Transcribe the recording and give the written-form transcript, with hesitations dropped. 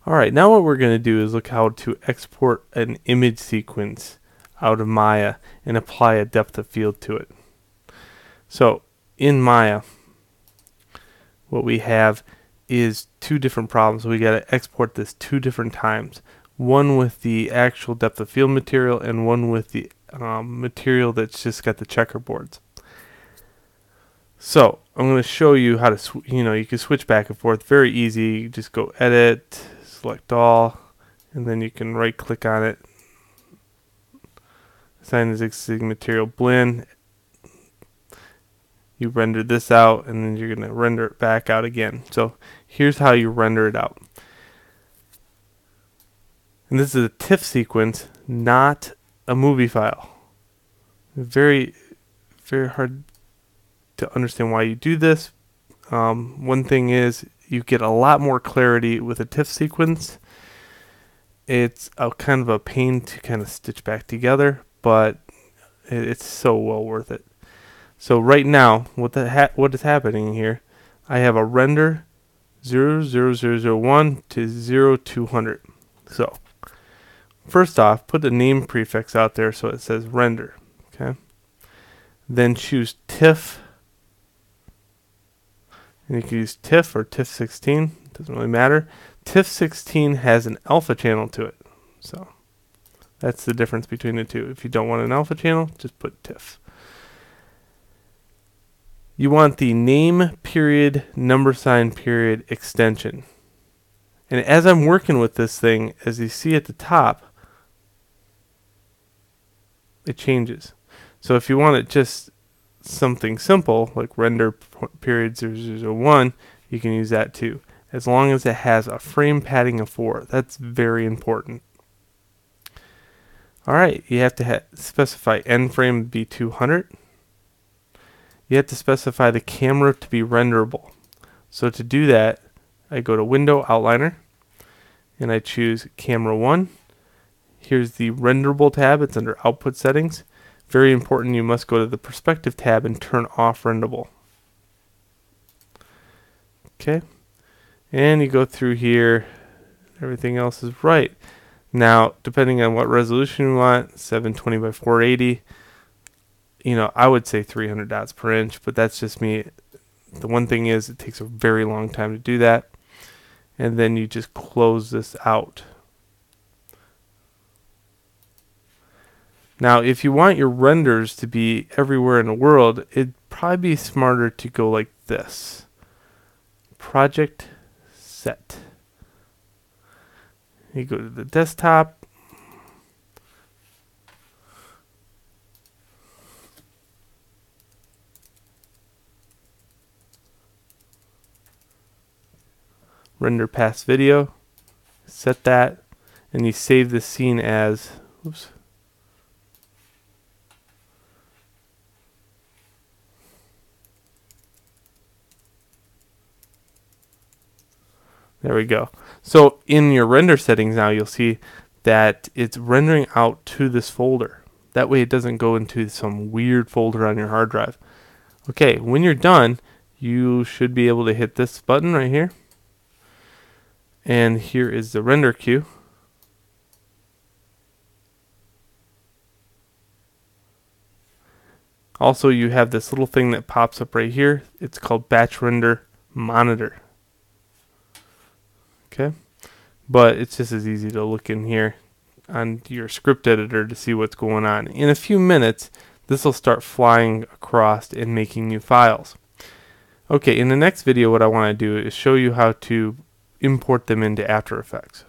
Alright, now what we're going to do is look how to export an image sequence out of Maya and apply a depth of field to it. So in Maya, what we have is two different problems. We got to export this two different times. One with the actual depth of field material and one with the material that's just got the checkerboards. So I'm going to show you how to, you can switch back and forth. Very easy. You just go edit, select all, and then you can right click on it. Assign as existing material blend. You render this out, and then you're going to render it back out again. So here's how you render it out. And this is a TIFF sequence, not a movie file. Very, very hard to understand why you do this. One thing is you get a lot more clarity with a TIFF sequence. It's a kind of a pain to kind of stitch back together, but it's so well worth it. So right now, what is happening here, I have a render 00001 to 0200. So first off, put the name prefix out there so it says render. Okay. Then choose TIFF. And you can use TIFF or TIFF 16. Doesn't really matter. TIFF 16 has an alpha channel to it. So that's the difference between the two. If you don't want an alpha channel, just put TIFF. You want the name period, number sign period extension. And as I'm working with this thing, as you see at the top, it changes. So if you want it just something simple, like render period 001, you can use that too, as long as it has a frame padding of 4. That's very important. Alright, you have to specify end frame to be 200. You have to specify the camera to be renderable. So to do that, I go to Window Outliner, and I choose Camera 1. Here's the Renderable tab. It's under Output Settings. Very important, you must go to the Perspective tab and turn off Renderable. Okay, and you go through here. Everything else is right. Now, depending on what resolution you want, 720 by 480. I would say 300 dots per inch, but that's just me. The one thing is, it takes a very long time to do that. And then you just close this out. Now, if you want your renders to be everywhere in the world, it'd probably be smarter to go like this. Project set. You go to the desktop. Render past video. Set that. And you save the scene as, oops. There we go. So in your render settings now, you'll see that it's rendering out to this folder. That way it doesn't go into some weird folder on your hard drive. Okay, when you're done, you should be able to hit this button right here. And here is the render queue. Also, you have this little thing that pops up right here. It's called Batch Render Monitor. Okay, but it's just as easy to look in here on your script editor to see what's going on. In a few minutes, this will start flying across and making new files. Okay, in the next video, what I want to do is show you how to import them into After Effects.